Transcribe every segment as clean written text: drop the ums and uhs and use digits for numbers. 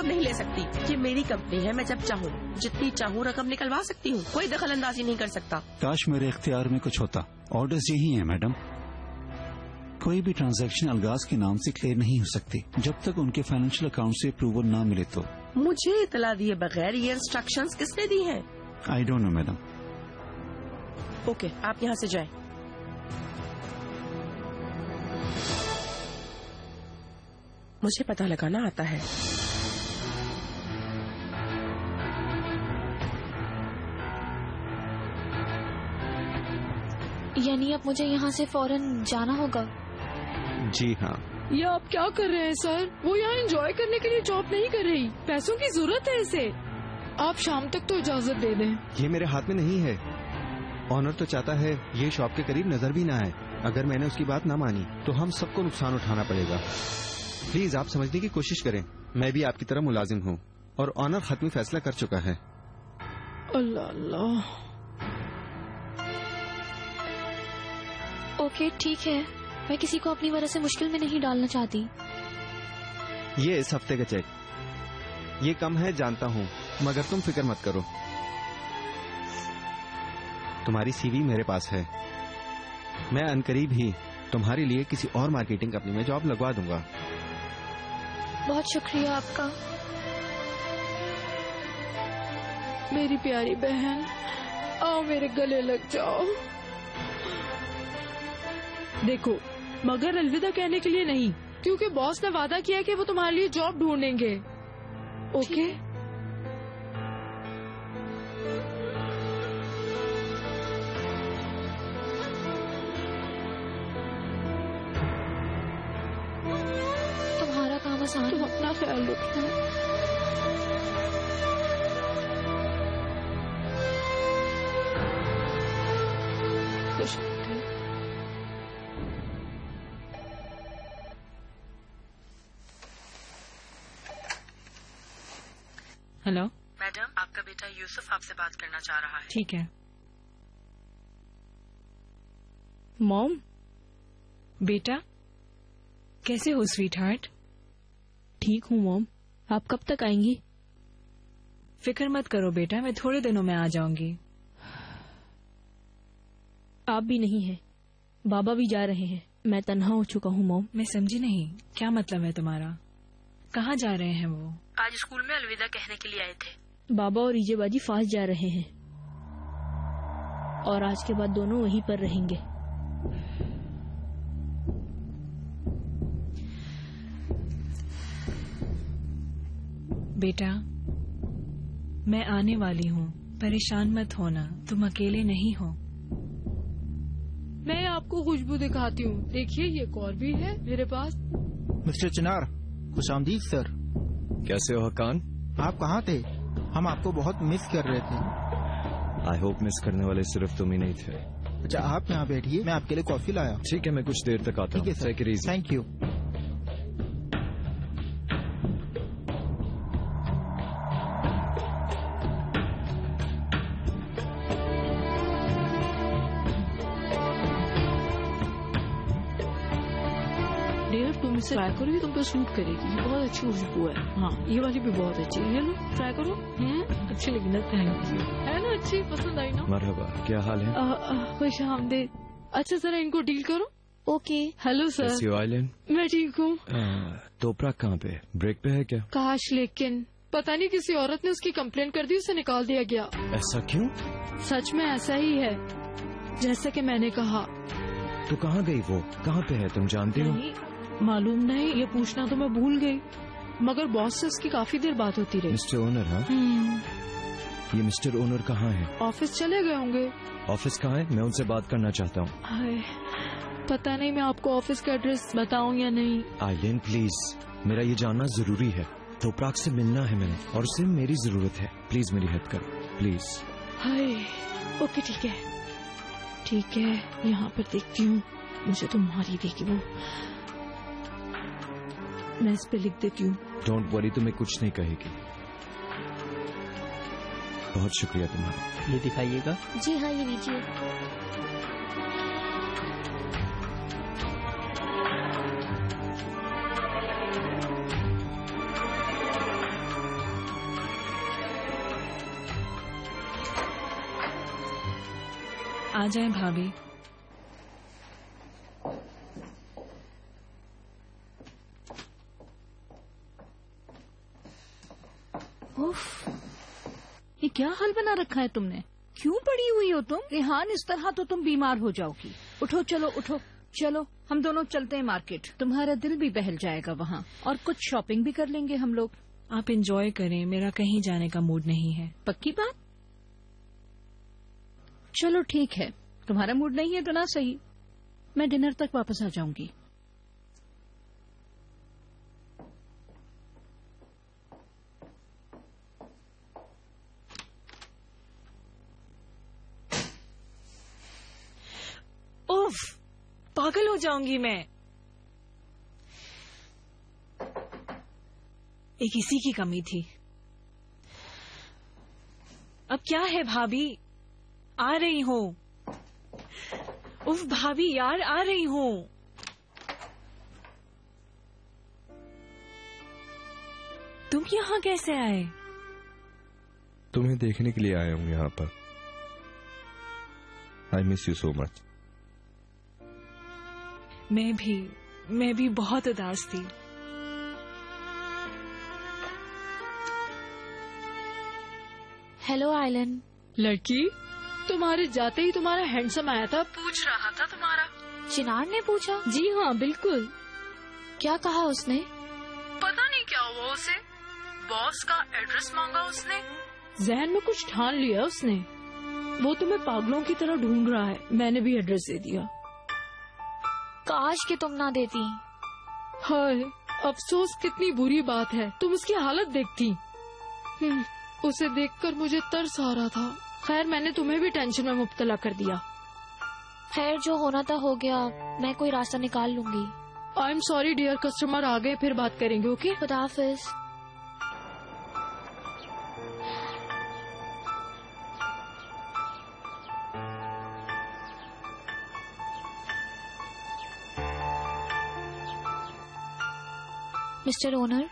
Job नहीं ले सकती। ये मेरी कंपनी है, मैं जब चाहूँ जितनी चाहूँ रकम निकलवा सकती हूँ, कोई दखल अंदाजी नहीं कर सकता। काश मेरे इख्तियार में कुछ होता। ऑर्डर्स यही है मैडम। कोई भी ट्रांजैक्शन अलगाज के नाम से क्लियर नहीं हो सकती जब तक उनके फाइनेंशियल अकाउंट से अप्रूवल ना मिले तो। मुझे इतला दिए बगैर ये इंस्ट्रक्शंस किसने दी हैं? I don't know madam. Okay, आप यहाँ से जाएं। मुझे पता लगाना आता है। यानी अब मुझे यहाँ से फौरन जाना होगा? जी हाँ। ये आप क्या कर रहे हैं सर? वो यहाँ एंजॉय करने के लिए जॉब नहीं कर रही, पैसों की जरूरत है इसे। आप शाम तक तो इजाजत दे दें। ये मेरे हाथ में नहीं है। ऑनर तो चाहता है ये शॉप के करीब नजर भी ना आए। अगर मैंने उसकी बात ना मानी तो हम सबको नुकसान उठाना पड़ेगा। प्लीज आप समझने की कोशिश करें, मैं भी आपकी तरह मुलाजिम हूँ और ऑनर हतमी फैसला कर चुका है। अल्लाह अल्लाह। ओके ठीक है, मैं किसी को अपनी वजह से मुश्किल में नहीं डालना चाहती। ये इस हफ्ते का चेक। ये कम है जानता हूँ, मगर तुम फिक्र मत करो। तुम्हारी सीवी मेरे पास है। मैं अनकरीब ही तुम्हारे लिए किसी और मार्केटिंग कंपनी में जॉब लगवा दूंगा। बहुत शुक्रिया आपका। मेरी प्यारी बहन, आओ मेरे गले लग जाओ। देखो, मगर अलविदा कहने के लिए नहीं, क्योंकि बॉस ने वादा किया कि वो तुम्हारे लिए जॉब ढूंढेंगे। ओके? तुम्हारा काम आसान। तुम अपना ख्याल रखना। हेलो मैडम, आपका बेटा यूसुफ आपसे बात करना चाह रहा है। ठीक है। मॉम, बेटा कैसे हो स्वीट हार्ट? ठीक हूँ मॉम, आप कब तक आएंगी? फिक्र मत करो बेटा, मैं थोड़े दिनों में आ जाऊंगी। आप भी नहीं हैं, बाबा भी जा रहे हैं, मैं तन्हा हो चुका हूँ मॉम। मैं समझी नहीं, क्या मतलब है तुम्हारा? कहाँ जा रहे हैं वो? आज स्कूल में अलविदा कहने के लिए आए थे। बाबा और ईजेबाजी फास्ट जा रहे हैं और आज के बाद दोनों वहीं पर रहेंगे। बेटा, मैं आने वाली हूँ, परेशान मत होना, तुम अकेले नहीं हो। मैं आपको खुशबू दिखाती हूँ, देखिए ये एक और भी है मेरे पास। मिस्टर चिनार, खुशामदीद सर। कैसे हो हकान? आप कहाँ थे? हम आपको बहुत मिस कर रहे थे। आई होप मिस करने वाले सिर्फ तुम ही नहीं थे। अच्छा, आप यहाँ बैठिए, मैं आपके लिए कॉफी लाया। ठीक है, मैं कुछ देर तक आता हूँ। ठीक है सर, थैंक यू। तुम इसे ट्राई करो, तुम पे सूट करेगी, ये बहुत अच्छी खुशबू है। हाँ, ये वाली भी बहुत अच्छी है, ये लो ट्राई करो। अच्छी लगी ना? Thank you. है ना अच्छी, पसंद आई ना? मरहबा, क्या हाल है? खुश आमदीद। अच्छा जरा इनको डील करो। ओके। Hello sir. कैसी हो आइलिन? मैं ठीक हूँ। तोपराक कहाँ पे? ब्रेक पे है क्या? काश, लेकिन पता नहीं किसी औरत ने उसकी कंप्लेंट कर दी, उसे निकाल दिया गया। ऐसा क्यों? सच में ऐसा ही है, जैसा कि मैंने कहा। तो कहाँ गई वो? कहाँ पे है, तुम जानती हो? मालूम नहीं, ये पूछना तो मैं भूल गई, मगर बॉस से उसकी काफी देर बात होती रही। Mister owner? हाँ, ये मिस्टर ओनर कहाँ है? ऑफिस चले गए होंगे। ऑफिस कहाँ है? मैं उनसे बात करना चाहता हूँ। पता नहीं मैं आपको ऑफिस का एड्रेस बताऊं या नहीं। आइलिन प्लीज, मेरा ये जानना जरूरी है। तोपराक से मिलना है मैंने और उसे मेरी जरूरत है। प्लीज मेरी हेल्प करो प्लीज। हाय, ओके ठीक है, ठीक है, यहाँ पर देखती हूँ, मुझे तो मार ही देगी वो। मैं इस पे लिख देती हूँ। डोंट वरी, तुम्हें कुछ नहीं कहेगी। बहुत शुक्रिया तुम्हारा। ये दिखाइएगा। जी हाँ, ये लीजिए। आ जाएं भाभी। उफ, ये क्या हाल बना रखा है तुमने? क्यों पड़ी हुई हो तुम? रेहान, इस तरह तो तुम बीमार हो जाओगी। उठो, चलो उठो, चलो हम दोनों चलते हैं मार्केट। तुम्हारा दिल भी बहल जाएगा वहाँ, और कुछ शॉपिंग भी कर लेंगे हम लोग। आप एंजॉय करें, मेरा कहीं जाने का मूड नहीं है। पक्की बात? चलो ठीक है, तुम्हारा मूड नहीं है तो ना सही, मैं डिनर तक वापस आ जाऊंगी। उफ, पागल हो जाऊंगी मैं। एक इसी की कमी थी। अब क्या है भाभी, आ रही हूँ। उफ भाभी यार, आ रही हूँ। तुम यहाँ कैसे आए? तुम्हें देखने के लिए आया हूँ यहाँ पर। I miss you so much. मैं भी बहुत उदास थी। हेलो आइलन। लड़की, तुम्हारे जाते ही तुम्हारा हैंडसम आया था, पूछ रहा था तुम्हारा। चिनार ने पूछा? जी हाँ बिल्कुल। क्या कहा उसने? पता नहीं क्या हुआ उसे, बॉस का एड्रेस मांगा उसने। जहन में कुछ ठान लिया उसने। वो तुम्हें पागलों की तरह ढूंढ रहा है। मैंने भी एड्रेस दे दिया। काश कि तुम ना देती। हाय, अफसोस कितनी बुरी बात है। तुम उसकी हालत देखती। उसे देखकर मुझे तरस आ रहा था। खैर, मैंने तुम्हें भी टेंशन में मुब्तला कर दिया। खैर, जो होना था हो गया। मैं कोई रास्ता निकाल लूंगी। I am sorry dear, customer आ गए, फिर बात करेंगे। ओके, खुदा हाफिज। मिस्टर ओनर,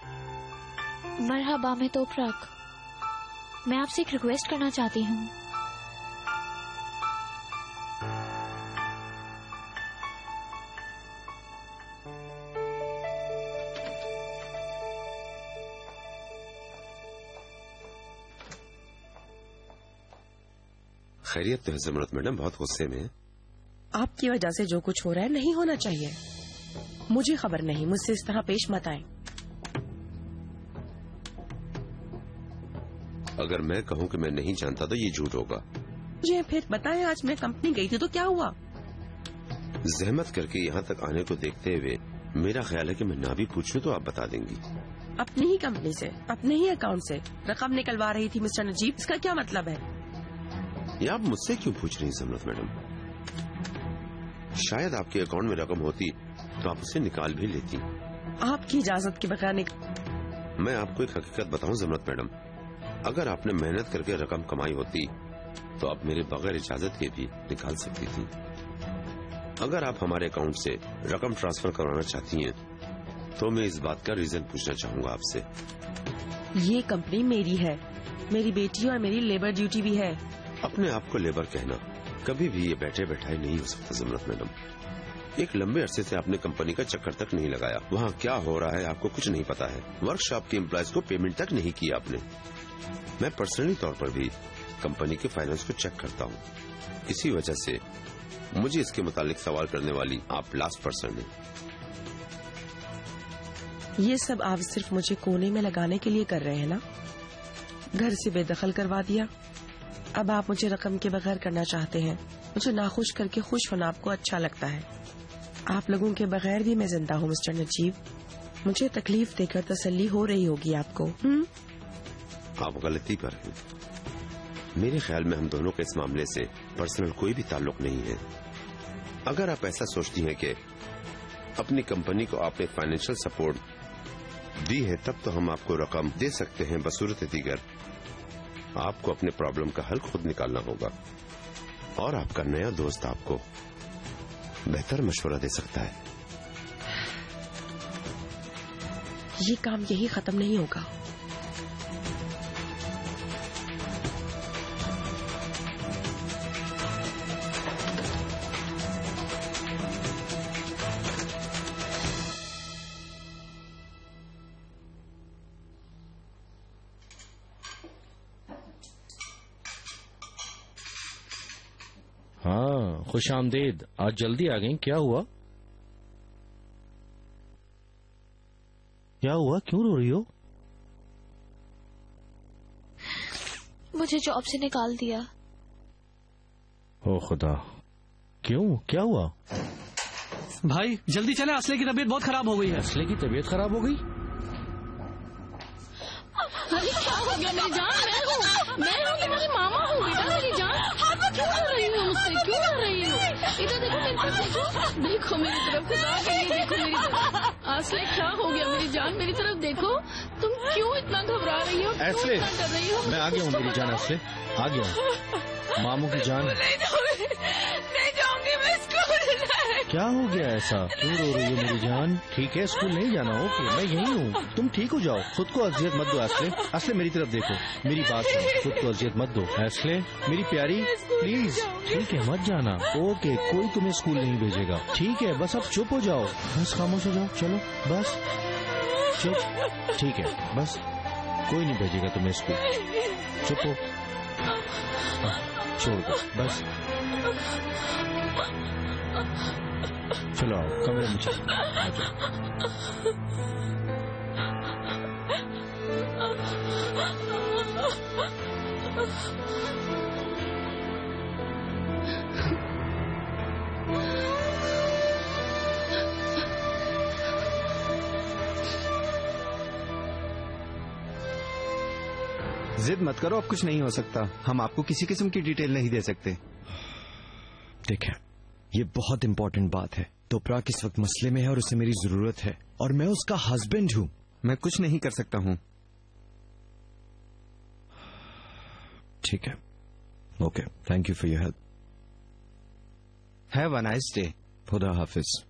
मरहबा, मैं तोपरक। मैं आपसे एक रिक्वेस्ट करना चाहती हूँ। खैरियत तो है ज़मरत मैडम, बहुत गुस्से में है। आपकी वजह से जो कुछ हो रहा है नहीं होना चाहिए। मुझे खबर नहीं, मुझसे इस तरह पेश मत आए। अगर मैं कहूँ कि मैं नहीं जानता तो ये झूठ होगा। मुझे फिर बताएं, आज मैं कंपनी गई थी तो क्या हुआ? जहमत करके यहाँ तक आने को देखते हुए मेरा ख्याल है कि मैं ना भी पूछूं तो आप बता देंगी। अपनी ही कंपनी से, अपने ही अकाउंट से रकम निकलवा रही थी मिस्टर नजीब, इसका क्या मतलब है? ये आप मुझसे क्यों पूछ रही हैं ज़मरत मैडम? शायद आपके अकाउंट में रकम होती तो आप उसे निकाल भी लेती। आपकी इजाजत के बगैर मैं आपको एक हकीकत बताऊं ज़मरत मैडम, अगर आपने मेहनत करके रकम कमाई होती तो आप मेरे बगैर इजाजत के भी निकाल सकती थी। अगर आप हमारे अकाउंट से रकम ट्रांसफर करवाना चाहती हैं तो मैं इस बात का रीजन पूछना चाहूंगा आपसे। ये कंपनी मेरी है, मेरी बेटी और मेरी लेबर ड्यूटी भी है। अपने आप को लेबर कहना कभी भी ये बैठे बैठाए नहीं हो सकता ज़मरत मैडम। एक लंबे अरसे से आपने कंपनी का चक्कर तक नहीं लगाया, वहाँ क्या हो रहा है आपको कुछ नहीं पता है। वर्कशॉप के एम्प्लॉयज को पेमेंट तक नहीं किया आपने। मैं पर्सनली तौर पर भी कंपनी के फाइनेंस को चेक करता हूँ, इसी वजह से मुझे इसके मुतालिक सवाल करने वाली आप लास्ट पर्सन हैं। ये सब आप सिर्फ मुझे कोने में लगाने के लिए कर रहे हैं ना? घर से बेदखल करवा दिया, अब आप मुझे रकम के बगैर करना चाहते हैं। मुझे नाखुश करके खुश होना आपको अच्छा लगता है। आप लोगों के बगैर भी मैं जिंदा हूँ मिस्टर नजीब। मुझे तकलीफ देकर तसल्ली हो रही होगी आपको। आप गलती पर हैं। मेरे ख्याल में हम दोनों के इस मामले से पर्सनल कोई भी ताल्लुक नहीं है। अगर आप ऐसा सोचती हैं कि अपनी कंपनी को आपने फाइनेंशियल सपोर्ट दी है तब तो हम आपको रकम दे सकते हैं, बसूरत दीगर आपको अपने प्रॉब्लम का हल खुद निकालना होगा और आपका नया दोस्त आपको बेहतर मशवरा दे सकता है। ये काम यही खत्म नहीं होगा। हाँ, खुश आमदीद। आज जल्दी आ गई, क्या हुआ? क्या हुआ, क्यों रो रही हो? मुझे जॉब से निकाल दिया। ओ खुदा, क्यों, क्या हुआ? भाई जल्दी चले, असले की तबीयत बहुत खराब हो गई है। असले की तबीयत खराब हो गई? अरे क्या हो गया मेरी जान? मैं हूँ कि मेरी मामा हूँ बेटा, मेरी जान। क्यों कर रही हो मुझसे, क्यों कर रही हो? इधर देखो, मेरी तरफ देखो, देखो मेरी तरफ, खुदा के लिए देखो मेरी तरफ। असले क्या हो गया मेरी जान, मेरी तरफ देखो। तुम क्यों इतना घबरा रही हो, असले, क्यों इतना डर रही हो? मैं आ गया हूँ मेरी जान। असले आ गया हूँ। मामू की जान, नहीं जाऊंगी मैं स्कूल। क्या हो गया ऐसा, क्यों रो रही हो मेरी जान? ठीक है, स्कूल नहीं जाना। ओके, मैं यही हूँ, तुम ठीक हो जाओ। खुद को अजियत मत दो असले। असले मेरी तरफ देखो, मेरी बात सुनो, खुद को अजियत मत दो। असले मेरी प्यारी, प्लीज। ठीक है, मत जाना। ओके, कोई तुम्हें स्कूल नहीं भेजेगा। ठीक है, बस अब चुप हो जाओ, बस खामोश हो जाओ। चलो बस चुप। ठीक है, बस कोई नहीं भेजेगा तुम्हें स्कूल। चुप हो, छोड़ दो बस। चलो आओ, कमरे में चलो, आ जाओ। जिद मत करो, अब कुछ नहीं हो सकता। हम आपको किसी किस्म की डिटेल नहीं दे सकते। देखें, ये बहुत इंपॉर्टेंट बात है। तोपराक इस वक्त मसले में है और उसे मेरी जरूरत है, और मैं उसका हस्बैंड हूँ। मैं कुछ नहीं कर सकता हूँ। ठीक है, okay, thank you for your help. Have a nice day. खुदा हाफिज।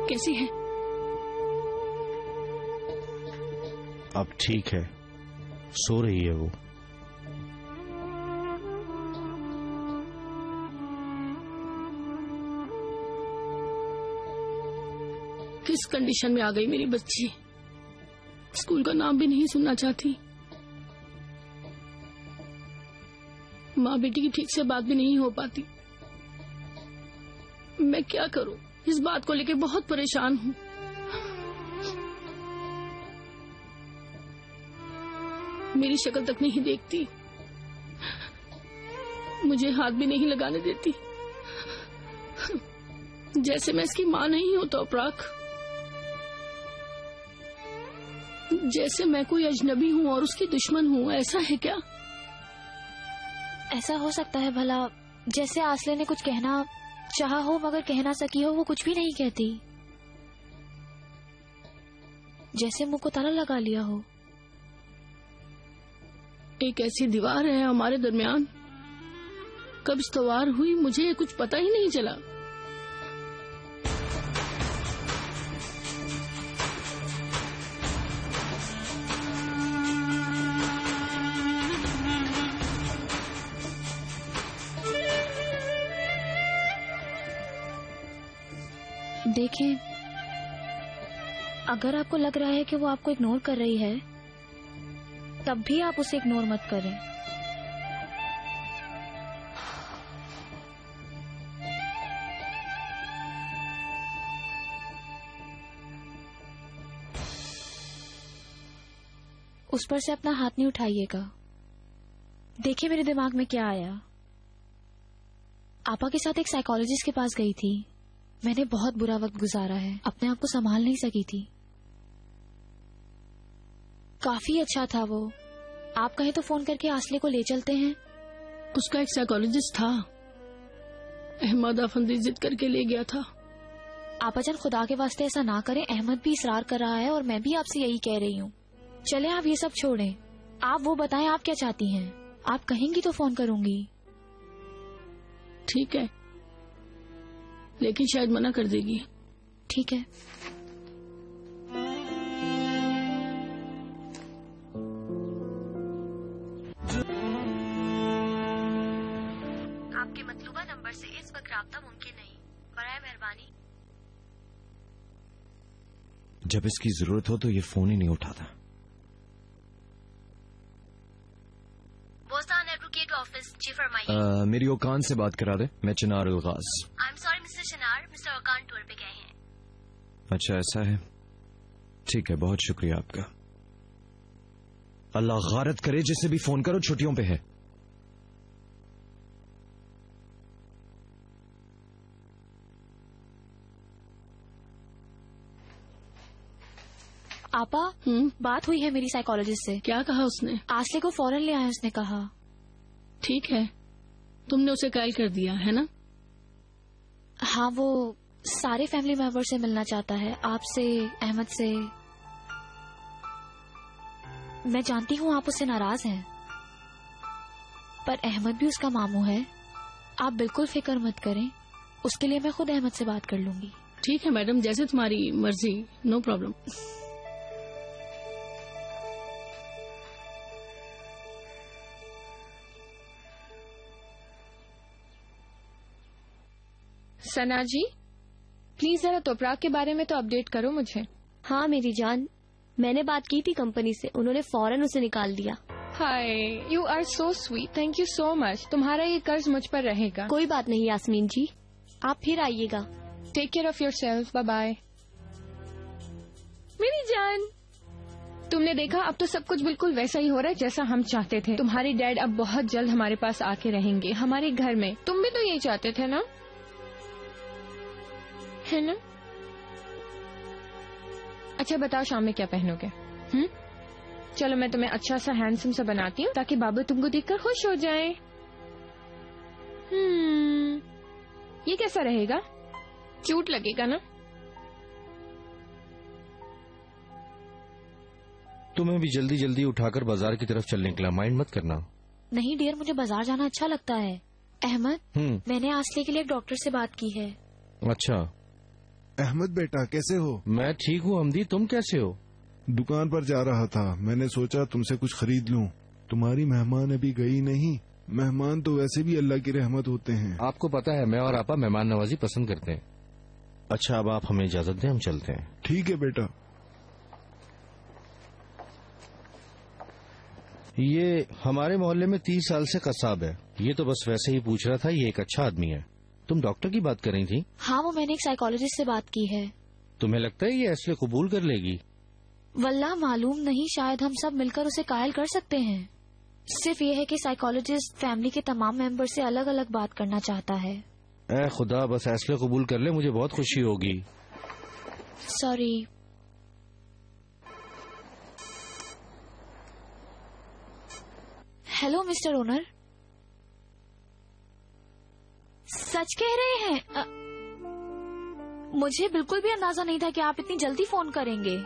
कैसी है? अब ठीक है, सो रही है वो। किस कंडीशन में आ गई मेरी बच्ची? स्कूल का नाम भी नहीं सुनना चाहती। माँ बेटी की ठीक से बात भी नहीं हो पाती। मैं क्या करूं? इस बात को लेकर बहुत परेशान हूँ। मेरी शक्ल तक नहीं देखती, मुझे हाथ भी नहीं लगाने देती, जैसे मैं इसकी माँ नहीं हूं। तोपराक, जैसे मैं कोई अजनबी हूँ और उसकी दुश्मन हूँ। ऐसा है क्या? ऐसा हो सकता है भला, जैसे आसले ने कुछ कहना चाहा हो मगर कह ना सकी हो, वो कुछ भी नहीं कहती, जैसे मुंह को ताला लगा लिया हो। एक ऐसी दीवार है हमारे दरमियान, कब इस्तवार हुई मुझे कुछ पता ही नहीं चला। देखें, अगर आपको लग रहा है कि वो आपको इग्नोर कर रही है, तब भी आप उसे इग्नोर मत करें। उस पर से अपना हाथ नहीं उठाइएगा। देखिए मेरे दिमाग में क्या आया। आपा के साथ एक साइकोलॉजिस्ट के पास गई थी। मैंने बहुत बुरा वक्त गुजारा है, अपने आप को संभाल नहीं सकी थी। काफी अच्छा था वो। आप कहें तो फोन करके आसले को ले चलते हैं। उसका एक साइकोलॉजिस्ट था, अहमद अफंदी जिद करके ले गया था। आपाजान खुदा के वास्ते ऐसा ना करें, अहमद भी इसरार कर रहा है और मैं भी आपसे यही कह रही हूँ। चले आप ये सब छोड़ें, आप वो बताएं आप क्या चाहती हैं। आप कहेंगी तो फोन करूंगी। ठीक है, लेकिन शायद मना कर देगी। ठीक है। इस वक्त राब्ता मुमकिन नहीं, बराए मेहरबानी। जब इसकी जरूरत हो तो ये फोन ही नहीं उठाता। बोस्तान एडवोकेट ऑफिस, जी फरमाइए। मेरी ओकान से बात करा दे, मैं Chinar Alagaz. I am sorry mister Chinar, mister Okan tour पे गए हैं। अच्छा ऐसा है, ठीक है, बहुत शुक्रिया आपका। अल्लाह गारत करे जिसे भी फोन करो छुट्टियों पे है। आपा, बात हुई है मेरी साइकोलॉजिस्ट से। क्या कहा उसने? आसले को फौरन ले आए उसने कहा। ठीक है, तुमने उसे कायल कर दिया है ना? हाँ, वो सारे फैमिली मेंबर से मिलना चाहता है, आपसे, अहमद से। मैं जानती हूँ आप उससे नाराज हैं, पर अहमद भी उसका मामू है। आप बिल्कुल फिक्र मत करें, उसके लिए मैं खुद अहमद से बात कर लूंगी। ठीक है मैडम, जैसे तुम्हारी मर्जी, no problem. Sana ji, please जरा तोपराग के बारे में तो अपडेट करो मुझे। हाँ मेरी जान, मैंने बात की थी कंपनी से, उन्होंने फौरन उसे निकाल दिया। Hi, you are so sweet, thank you so much. तुम्हारा ये कर्ज मुझ पर रहेगा। कोई बात नहीं यास्मीन जी, आप फिर आइएगा। Take care of yourself, bye bye. मेरी जान, तुमने देखा, अब तो सब कुछ बिल्कुल वैसा ही हो रहा है जैसा हम चाहते थे। तुम्हारे डैड अब बहुत जल्द हमारे पास आके रहेंगे, हमारे घर में। तुम भी तो यही चाहते थे ना, है ना? अच्छा बताओ, शाम में क्या पहनोगे? चलो मैं तुम्हें अच्छा सा हैंडसम सा बनाती हूँ ताकि बाबू तुमको देखकर खुश हो जाए। ये कैसा रहेगा? क्यूट लगेगा ना? तुम्हें भी जल्दी जल्दी उठाकर बाजार की तरफ चल निकला, माइंड मत करना। नहीं डियर, मुझे बाजार जाना अच्छा लगता है। अहमद, मैंने आसले के लिए एक डॉक्टर से बात की है। अच्छा। अहमद बेटा, कैसे हो? मैं ठीक हूँ अमदी, तुम कैसे हो? दुकान पर जा रहा था, मैंने सोचा तुमसे कुछ खरीद लूं। तुम्हारी मेहमान अभी गई नहीं। मेहमान तो वैसे भी अल्लाह की रहमत होते हैं। आपको पता है मैं और आपा मेहमान नवाजी पसंद करते हैं। अच्छा, अब आप हमें इजाजत दें, हम चलते हैं। ठीक है बेटा। ये हमारे मोहल्ले में 30 साल से कसाब है। ये तो बस वैसे ही पूछ रहा था, ये एक अच्छा आदमी है। तुम डॉक्टर की बात कर रही थी? हाँ, वो मैंने एक साइकोलॉजिस्ट से बात की है। तुम्हें लगता है ये ऐसे कबूल कर लेगी? वल्लाह मालूम नहीं, शायद हम सब मिलकर उसे कायल कर सकते हैं। सिर्फ ये है कि साइकोलॉजिस्ट फैमिली के तमाम मेंबर से अलग अलग बात करना चाहता है। ऐ खुदा, बस ऐसे कबूल कर ले, मुझे बहुत खुशी होगी। सॉरी। हेलो मिस्टर ओनर, सच कह रहे हैं? मुझे बिल्कुल भी अंदाजा नहीं था कि आप इतनी जल्दी फोन करेंगे।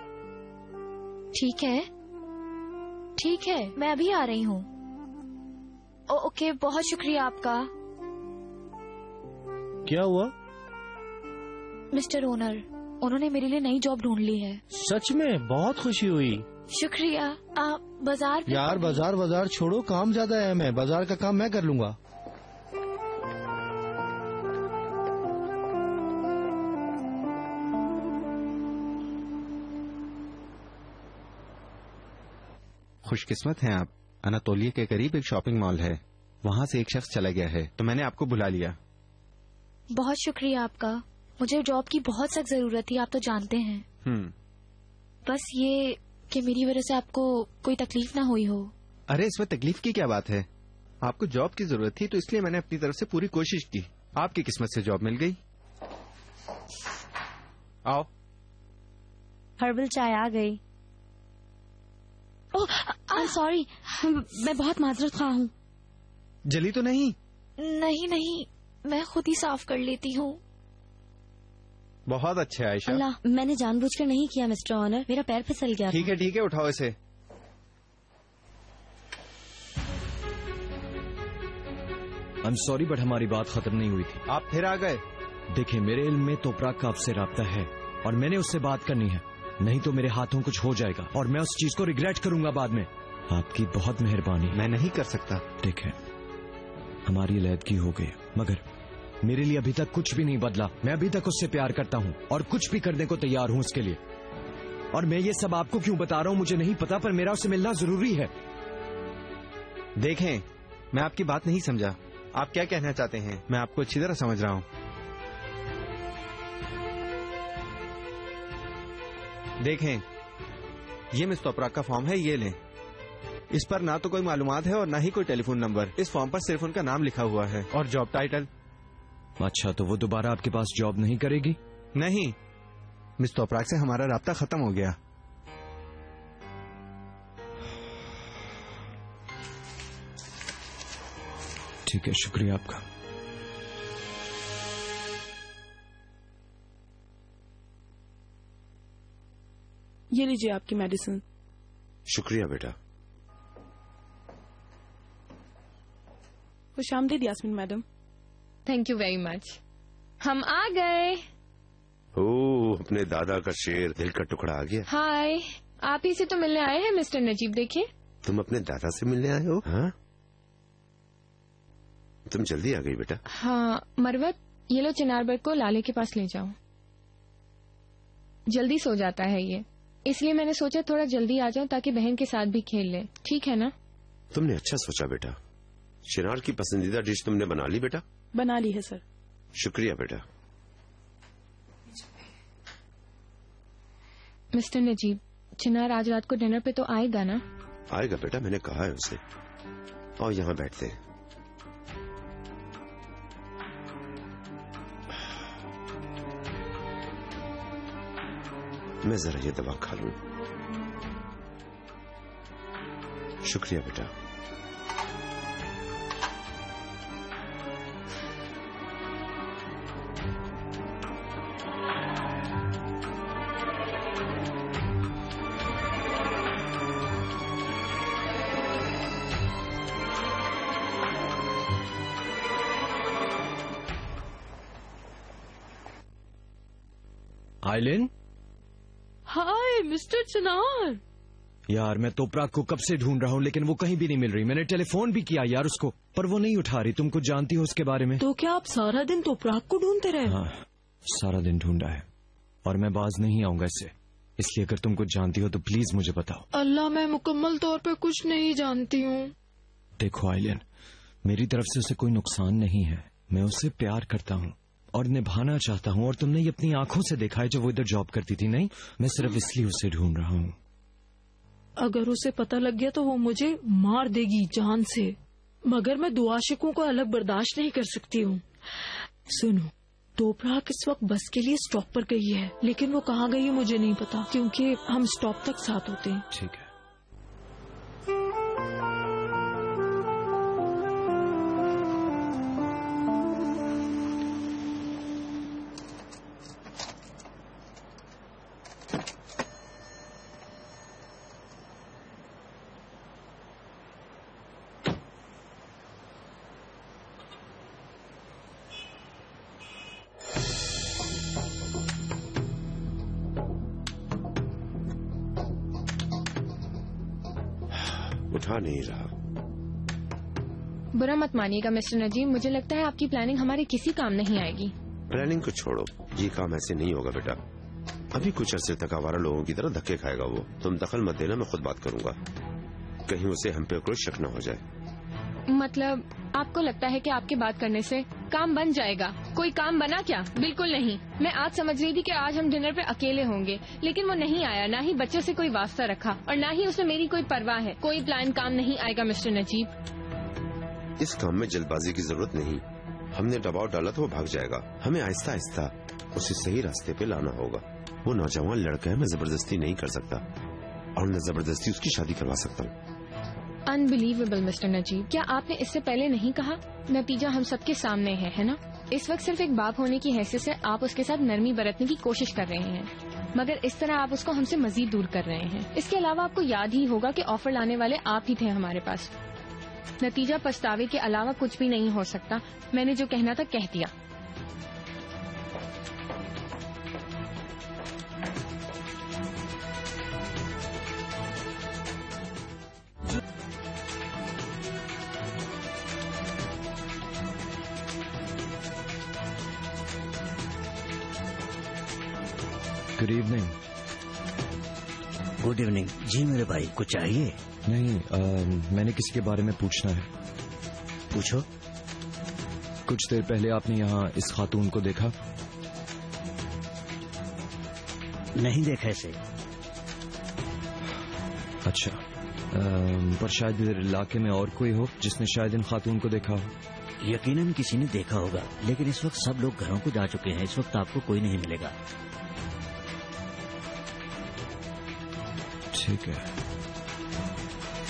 ठीक है, ठीक है, मैं अभी आ रही हूँ। ओके, बहुत शुक्रिया आपका। क्या हुआ? मिस्टर ओनर, उन्होंने मेरे लिए नई जॉब ढूंढ ली है। सच में? बहुत खुशी हुई। शुक्रिया। बाजार यार, बाजार छोड़ो, काम ज्यादा अहम है। बाजार का काम मैं कर लूंगा। खुशकिस्मत हैं आप। अनातोलिया के करीब एक शॉपिंग मॉल है, वहाँ से एक शख्स चला गया है तो मैंने आपको बुला लिया। बहुत शुक्रिया आपका। मुझे जॉब की बहुत सख्त जरूरत थी, आप तो जानते हैं। बस ये कि मेरी वजह से आपको कोई तकलीफ ना हुई हो। अरे इसमें तकलीफ की क्या बात है? आपको जॉब की जरूरत थी तो इसलिए मैंने अपनी तरफ से पूरी कोशिश की। आपकी किस्मत से जॉब मिल गई। आओ। हर्बल चाय आ गई। ओह सॉरी, मैं बहुत माजरत खा हूँ। जली तो नहीं? नहीं नहीं, मैं खुद ही साफ कर लेती हूँ। बहुत अच्छा आयशा। अल्लाह, मैंने जानबूझकर नहीं किया मिस्टर ऑनर, मेरा पैर फिसल गया। ठीक है, उठाओ इसे। आई एम सॉरी बट हमारी बात खत्म नहीं हुई थी। आप फिर आ गए। देखिए, मेरे इल्म में तोपराग का आपसे राब्ता है और मैंने उससे बात करनी है, नहीं तो मेरे हाथों कुछ हो जाएगा और मैं उस चीज को रिग्रेट करूंगा बाद में। आपकी बहुत मेहरबानी। मैं नहीं कर सकता। ठीक है, हमारी अलहदगी हो गई, मगर मेरे लिए अभी तक कुछ भी नहीं बदला। मैं अभी तक उससे प्यार करता हूँ और कुछ भी करने को तैयार हूँ उसके लिए। और मैं ये सब आपको क्यों बता रहा हूँ मुझे नहीं पता, पर मेरा उससे मिलना जरूरी है। देखें, मैं आपकी बात नहीं समझा। आप क्या कहना चाहते हैं? मैं आपको अच्छी तरह समझ रहा हूँ। देखें, ये मिस तोपरा का फॉर्म है, ये लें। इस पर ना तो कोई मालूमात है और ना ही कोई टेलीफोन नंबर। इस फॉर्म पर सिर्फ उनका नाम लिखा हुआ है और जॉब टाइटल। अच्छा, तो वो दोबारा आपके पास जॉब नहीं करेगी? नहीं, मिस तोपरा से हमारा राब्ता खत्म हो गया। ठीक है, शुक्रिया आपका। ये लीजिए आपकी मेडिसिन। शुक्रिया बेटा। खुश आमदीद Yasmin madam. Thank you very much. हम आ गए। ओह, अपने दादा का शेर, दिल का टुकड़ा आ गया। हाय, आप ही से तो मिलने आए हैं मिस्टर नजीब। देखिए, तुम अपने दादा से मिलने आए हो? हाँ, तुम जल्दी आ गई बेटा। हाँ मरवत, ये लो चिनारबर्ग को लाले के पास ले जाओ। जल्दी सो जाता है ये, इसलिए मैंने सोचा थोड़ा जल्दी आ जाऊं ताकि बहन के साथ भी खेल ले। ठीक है ना? तुमने अच्छा सोचा बेटा। चिनार की पसंदीदा डिश तुमने बना ली बेटा? बना ली है सर। शुक्रिया बेटा। मिस्टर नजीब, चिनार आज रात को डिनर पे तो आएगा ना? आएगा बेटा, मैंने कहा है उसे। और यहाँ बैठते हैं। मैं जरा ये दवा खा लूं। शुक्रिया बेटा। आइलिन? हाय मिस्टर चिनार। यार, मैं तोपराग को कब से ढूंढ रहा हूँ लेकिन वो कहीं भी नहीं मिल रही। मैंने टेलीफोन भी किया यार उसको, पर वो नहीं उठा रही। तुम कुछ जानती हो उसके बारे में? तो क्या आप सारा दिन तोपराग को ढूंढते रहे? हाँ, सारा दिन ढूंढा है और मैं बाज नहीं आऊंगा इससे। इसलिए अगर तुम कुछ जानती हो तो प्लीज मुझे बताओ। अल्लाह, मैं मुकम्मल तौर पे कुछ नहीं जानती हूँ। देखो आइलिन, मेरी तरफ से उसे कोई नुकसान नहीं है। मैं उससे प्यार करता हूँ और निभाना चाहता हूँ, और तुमने ये अपनी आंखों से देखा है जब वो इधर जॉब करती थी। नहीं, मैं सिर्फ इसलिए उसे ढूंढ रहा हूँ। अगर उसे पता लग गया तो वो मुझे मार देगी जान से। मगर मैं दो आशिकों को अलग बर्दाश्त नहीं कर सकती हूँ। सुनो, तोपराग इस वक्त बस के लिए स्टॉप पर गई है, लेकिन वो कहाँ गई है मुझे नहीं पता, क्योंकि हम स्टॉप तक साथ होते हैं। ठीक है। उठा नहीं रहा। बुरा मत मानिएगा मिस्टर नजीब, मुझे लगता है आपकी प्लानिंग हमारे किसी काम नहीं आएगी। प्लानिंग को छोड़ो, ये काम ऐसे नहीं होगा बेटा। अभी कुछ अरसे तक आवारा लोगों की तरह धक्के खाएगा वो। तुम दखल मत देना, मैं खुद बात करूंगा। कहीं उसे हम पे कोई शक न हो जाए। मतलब आपको लगता है कि आपके बात करने से काम बन जाएगा? कोई काम बना क्या? बिल्कुल नहीं। मैं आज समझ रही थी कि आज हम डिनर पे अकेले होंगे, लेकिन वो नहीं आया। ना ही बच्चों से कोई वास्ता रखा और ना ही उसे मेरी कोई परवाह है। कोई प्लान काम नहीं आएगा मिस्टर नजीब। इस काम में जल्दबाजी की जरूरत नहीं। हमने दबाव डाला तो वो भाग जाएगा। हमें आहिस्ता आहिस्ता उसे सही रास्ते पे लाना होगा। वो नौजवान लड़का है, मैं जबरदस्ती नहीं कर सकता और न जबरदस्ती उसकी शादी करवा सकता हूँ। अनबिलीवेबल मिस्टर नजीब, क्या आपने इससे पहले नहीं कहा? नतीजा हम सबके सामने है ना? इस वक्त सिर्फ एक बाप होने की हैसियत से आप उसके साथ नरमी बरतने की कोशिश कर रहे हैं, मगर इस तरह आप उसको हमसे मजीद दूर कर रहे हैं। इसके अलावा आपको याद ही होगा कि ऑफर लाने वाले आप ही थे हमारे पास। नतीजा पछतावे के अलावा कुछ भी नहीं हो सकता। मैंने जो कहना था कह दिया। Good evening. गुड इवनिंग जी मेरे भाई, कुछ चाहिए? नहीं, मैंने किसी के बारे में पूछना है। पूछो। कुछ देर पहले आपने यहाँ इस खातून को देखा? नहीं देखा इसे। अच्छा, पर शायद इधर इलाके में और कोई हो जिसने शायद इन खातून को देखा हो। यकीनन किसी ने देखा होगा, लेकिन इस वक्त सब लोग घरों को जा चुके हैं। इस वक्त आपको कोई नहीं मिलेगा। ठीक है,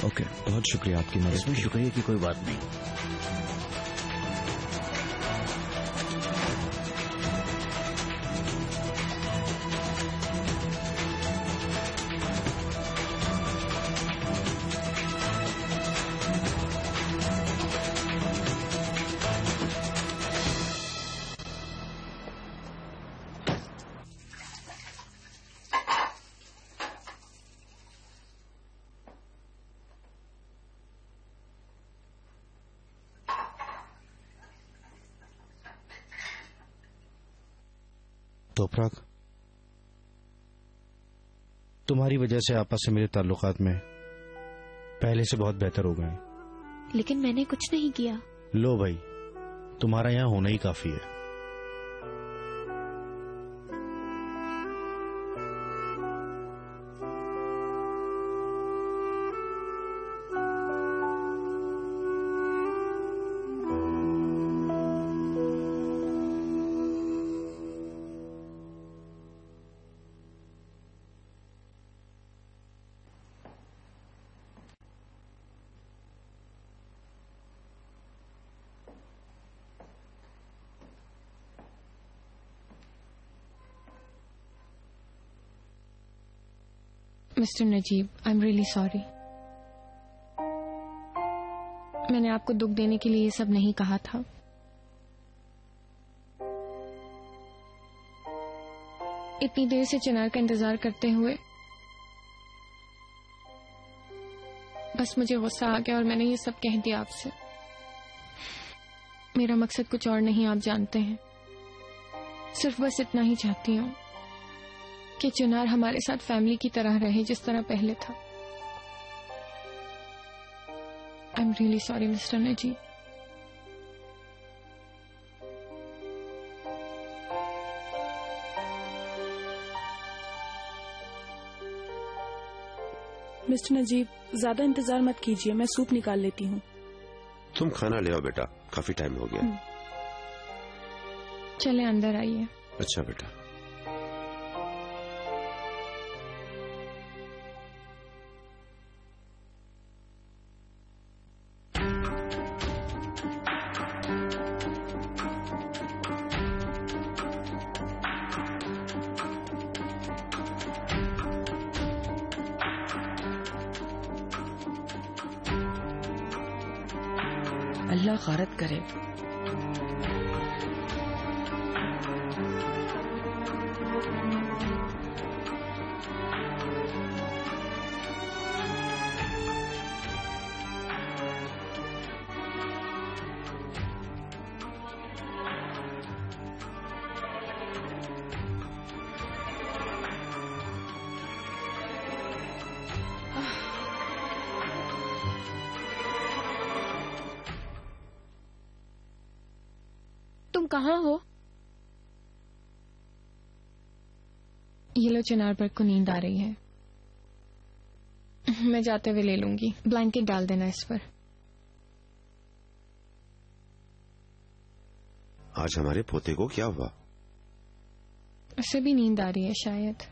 ओके, बहुत शुक्रिया आपकी मदद। इसमें शुक्रिया की कोई बात नहीं। तोपराग, तुम्हारी वजह से आपस से मेरे ताल्लुकात में पहले से बहुत बेहतर हो गए। लेकिन मैंने कुछ नहीं किया। लो भाई, तुम्हारा यहाँ होना ही काफी है। Mister Najeeb, I am really sorry. मैंने आपको दुख देने के लिए ये सब नहीं कहा था। इतनी देर से चिनार का इंतजार करते हुए बस मुझे गुस्सा आ गया और मैंने ये सब कह दिया आपसे। मेरा मकसद कुछ और नहीं, आप जानते हैं। सिर्फ बस इतना ही चाहती हूँ कि चिनार हमारे साथ फैमिली की तरह रहे जिस तरह पहले था। I am really sorry mister Najeeb. Mister Najeeb, ज्यादा इंतजार मत कीजिए, मैं सूप निकाल लेती हूँ। तुम खाना ले आओ बेटा, काफी टाइम हो गया। चले अंदर आइए। अच्छा बेटा। अल्लाह गारत करे। तुम कहाँ हो? ये लो, चिनार पर को नींद आ रही है। मैं जाते हुए ले लूंगी। ब्लैंकेट डाल देना इस पर। आज हमारे पोते को क्या हुआ? उसे भी नींद आ रही है शायद।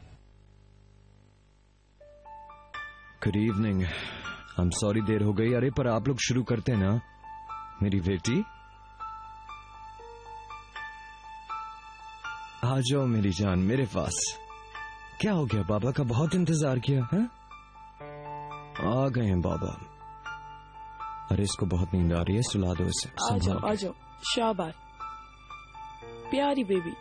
Good evening. I am sorry देर हो गई। अरे पर आप लोग शुरू करते ना। मेरी बेटी, आ जाओ मेरी जान मेरे पास। क्या हो गया? बाबा का बहुत इंतजार किया है? आ गए हैं बाबा। अरे इसको बहुत नींद आ रही है, सुला दो इसे। आ जाओ शाबाश प्यारी बेबी।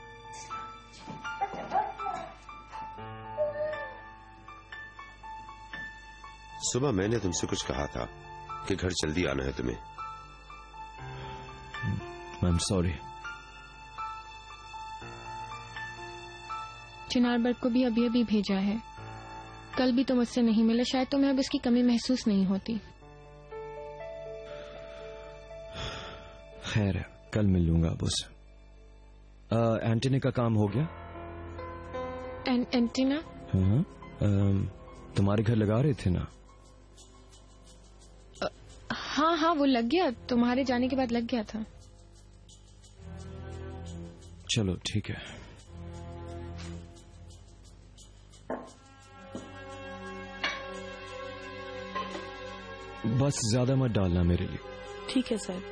सुबह मैंने तुमसे कुछ कहा था कि घर जल्दी आना है तुम्हें। आई एम सॉरी। चिनारबर्ग को भी अभी अभी भेजा है। कल भी तो मुझसे नहीं मिला, शायद तुम्हें अब इसकी कमी महसूस नहीं होती। खैर है, कल मिल लूंगा अब उससे। एंटीना का काम हो गया? एंटीना? हाँ, तुम्हारे घर लगा रहे थे ना? हाँ हाँ, वो लग गया, तुम्हारे जाने के बाद लग गया था। चलो ठीक है। बस ज्यादा मत डालना मेरे लिए। ठीक है सर।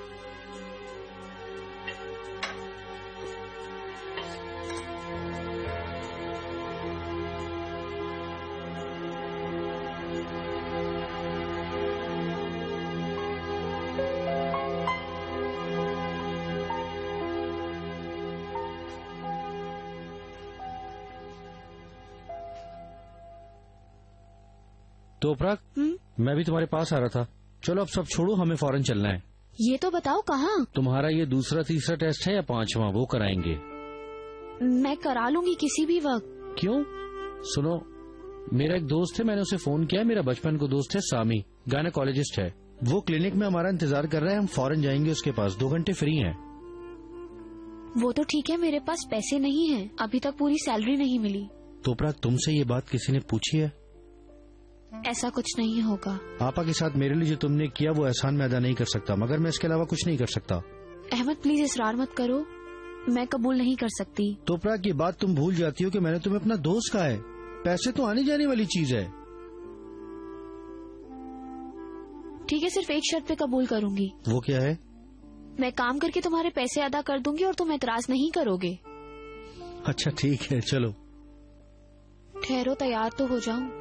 तो अपराग, मैं भी तुम्हारे पास आ रहा था। चलो अब सब छोड़ो, हमें फौरन चलना है। ये तो बताओ कहाँ? तुम्हारा ये दूसरा तीसरा टेस्ट है या पांचवा, वो कराएंगे। मैं करा लूंगी किसी भी वक्त। क्यों? सुनो, मेरा एक दोस्त है, मैंने उसे फोन किया। मेरा बचपन को दोस्त है सामी, गायनेकोलॉजिस्ट है। वो क्लिनिक में हमारा इंतजार कर रहा है, हम फौरन जाएंगे उसके पास। 2 घंटे फ्री हैं। वो तो ठीक है, मेरे पास पैसे नहीं हैं, अभी तक पूरी सैलरी नहीं मिली। तो अपराग, तुमसे ये बात किसी ने पूछी है? ऐसा कुछ नहीं होगा। आपा के साथ मेरे लिए जो तुमने किया वो एहसान मैं अदा नहीं कर सकता, मगर मैं इसके अलावा कुछ नहीं कर सकता। अहमद प्लीज इसरार मत करो, मैं कबूल नहीं कर सकती। तो अपराग, ये बात तुम भूल जाती हो कि मैंने तुम्हें अपना दोस्त कहा है। पैसे तो आने जाने वाली चीज है। ठीक है, सिर्फ एक शर्त पे कबूल करूंगी। वो क्या है? मैं काम करके तुम्हारे पैसे अदा कर दूंगी और तुम एतराज नहीं करोगे। अच्छा ठीक है, चलो। ठहरो, तैयार तो हो जाऊं।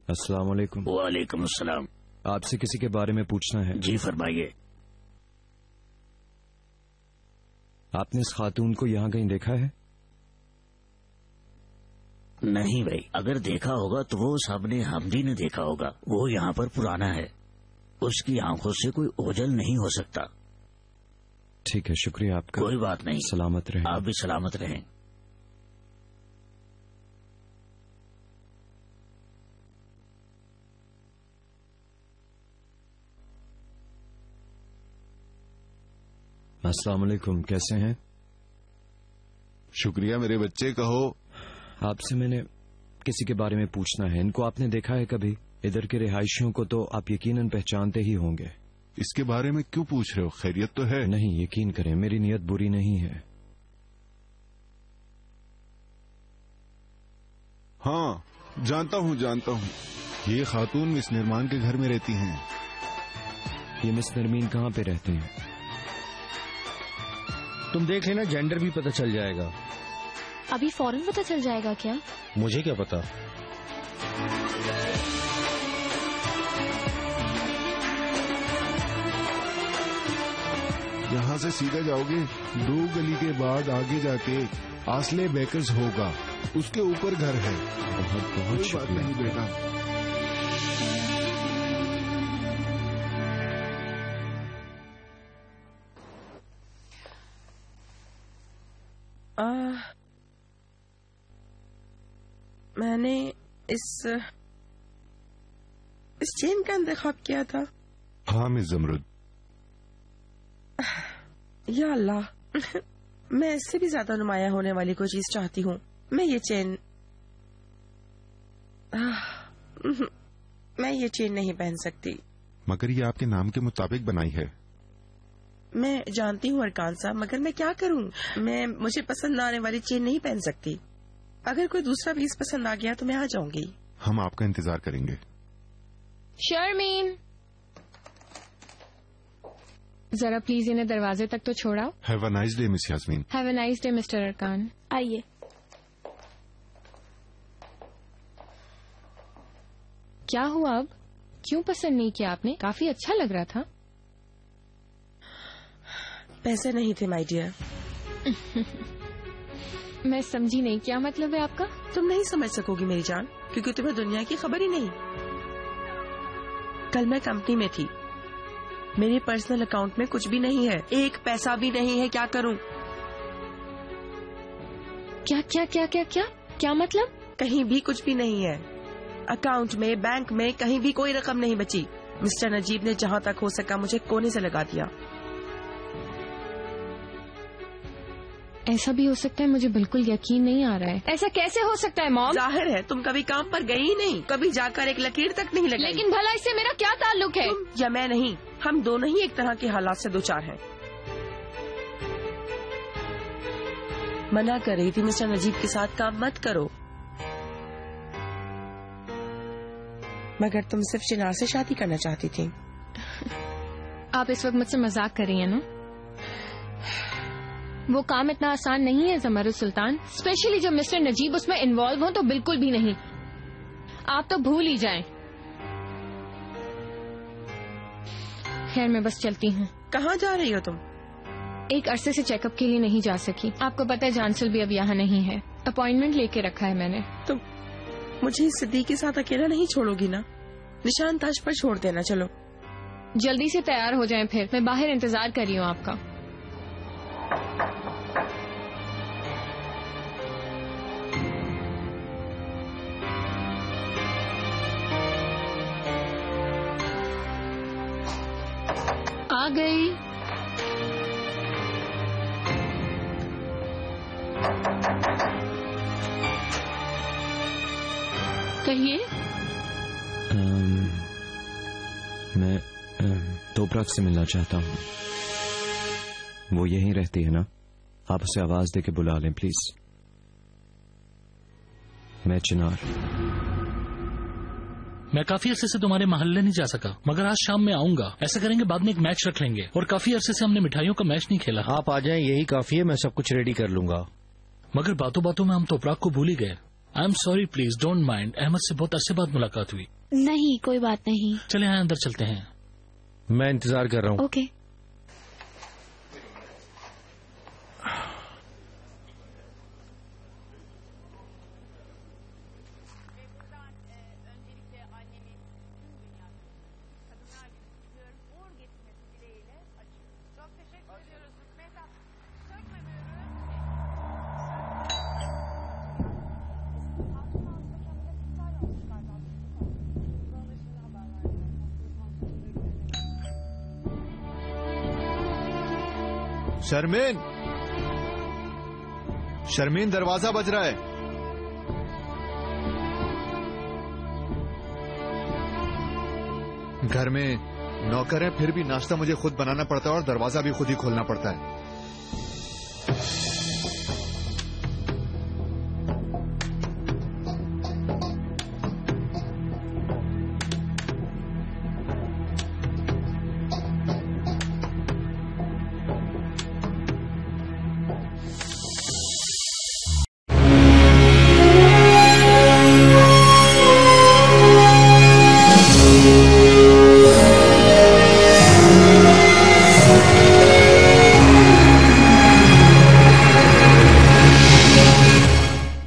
अस्सलाम वालेकुम। वालेकुम अस्सलाम। आपसे किसी के बारे में पूछना है। जी फरमाइए। आपने इस खातून को यहाँ कहीं देखा है? नहीं भाई, अगर देखा होगा तो वो सामने हमदी ने देखा होगा। वो यहाँ पर पुराना है, उसकी आंखों से कोई ओझल नहीं हो सकता। ठीक है, शुक्रिया आपका। कोई बात नहीं, सलामत रहें। आप भी सलामत रहें। अस्सलाम वालेकुम, कैसे हैं? शुक्रिया मेरे बच्चे, कहो। आपसे मैंने किसी के बारे में पूछना है। इनको आपने देखा है कभी? इधर के रिहायशियों को तो आप यकीनन पहचानते ही होंगे। इसके बारे में क्यों पूछ रहे हो? खैरियत तो है? नहीं, यकीन करें, मेरी नीयत बुरी नहीं है। हाँ, जानता हूँ। ये खातून मिस निर्मान के घर में रहती हैं। ये मिस नरमीन कहाँ पे रहती हैं? तुम देख लेना, जेंडर भी पता चल जाएगा। अभी फौरन पता चल जाएगा क्या? मुझे क्या पता। यहाँ से सीधा जाओगे, 2 गली के बाद आगे जाके आसले बेकर्स होगा, उसके ऊपर घर है। बहुत कोई बात नहीं बेटा। मैंने इस चेन का इंतखाब किया था। हाँ मिस जमरुद। या अल्लाह, मैं इससे भी ज्यादा नुमाया होने वाली कोई चीज चाहती हूँ। मैं ये चेन नहीं पहन सकती। मगर ये आपके नाम के मुताबिक बनाई है। मैं जानती हूँ अरकान साहब, मगर मैं क्या करूँ? मुझे पसंद आने वाली चेन नहीं पहन सकती। अगर कोई दूसरा पीस पसंद आ गया तो मैं आ जाऊंगी। हम आपका इंतजार करेंगे। शर्मीन, जरा प्लीज इन्हें दरवाजे तक तो छोड़ाओ। Have a nice day miss Yasmin. Have a nice day mister Arkan. आइए। क्या हुआ अब? क्यों पसंद नहीं किया आपने? काफी अच्छा लग रहा था। पैसे नहीं थे माय डियर। मैं समझी नहीं, क्या मतलब है आपका? तुम नहीं समझ सकोगी मेरी जान, क्योंकि तुम्हें दुनिया की खबर ही नहीं। कल मैं कंपनी में थी, मेरे पर्सनल अकाउंट में कुछ भी नहीं है, एक पैसा भी नहीं है। क्या करूं? क्या क्या क्या क्या क्या क्या मतलब? कहीं भी कुछ भी नहीं है, अकाउंट में, बैंक में, कहीं भी कोई रकम नहीं बची। मिस्टर नजीब ने जहाँ तक हो सका मुझे कोने से लगा दिया। ऐसा भी हो सकता है? मुझे बिल्कुल यकीन नहीं आ रहा है। ऐसा कैसे हो सकता है मॉम? जाहिर है तुम कभी काम पर गई ही नहीं, कभी जाकर एक लकीर तक नहीं लगाई। लेकिन भला इससे मेरा क्या ताल्लुक है? तुम या मैं नहीं, हम दोनों ही एक तरह के हालात से दो चार हैं। मना कर रही थी मिस्टर नजीब के साथ काम मत करो, मगर तुम सिर्फ चिनार से शादी करना चाहती थी। आप इस वक्त मुझसे मजाक कर रही हैं ना? वो काम इतना आसान नहीं है ज़मरुद सुल्तान, स्पेशली जब मिस्टर नजीब उसमें इन्वॉल्व हो तो बिल्कुल भी नहीं। आप तो भूल ही जाएं। खैर मैं बस चलती हूँ। कहाँ जा रही हो तुम? एक अरसे से चेकअप के लिए नहीं जा सकी। आपको पता है जानसिल भी अब यहाँ नहीं है, अपॉइंटमेंट लेके रखा है मैंने। तुम मुझे सिद्दीक के साथ अकेला नहीं छोड़ोगी ना? निशान ताज पर छोड़ देना। चलो जल्दी से तैयार हो जाएं, फिर मैं बाहर इंतजार कर रही हूँ आपका। आ गई। कहिए। मैं तोपराक से मिलना चाहता हूँ। वो यहीं रहती है ना? आप उसे आवाज देके बुला लें प्लीज। मैं चिनार। मैं काफी अरसे से तुम्हारे मोहल्ले नहीं जा सका, मगर आज शाम में आऊंगा। ऐसा करेंगे बाद में एक मैच रख लेंगे, और काफी अरसे से हमने मिठाइयों का मैच नहीं खेला। आप आ जाएं, यही काफी है, मैं सब कुछ रेडी कर लूंगा। मगर बातों बातों में हम तोपराक को भूल ही गए। I am sorry, please don't mind. Ahmed से बहुत अरसे बाद मुलाकात हुई। नहीं कोई बात नहीं। चले आए अंदर चलते हैं। मैं इंतजार कर रहा हूँ। ओके। शर्मीन, शर्मीन दरवाजा बज रहा है। घर में नौकर है, फिर भी नाश्ता मुझे खुद बनाना पड़ता है और दरवाजा भी खुद ही खोलना पड़ता है।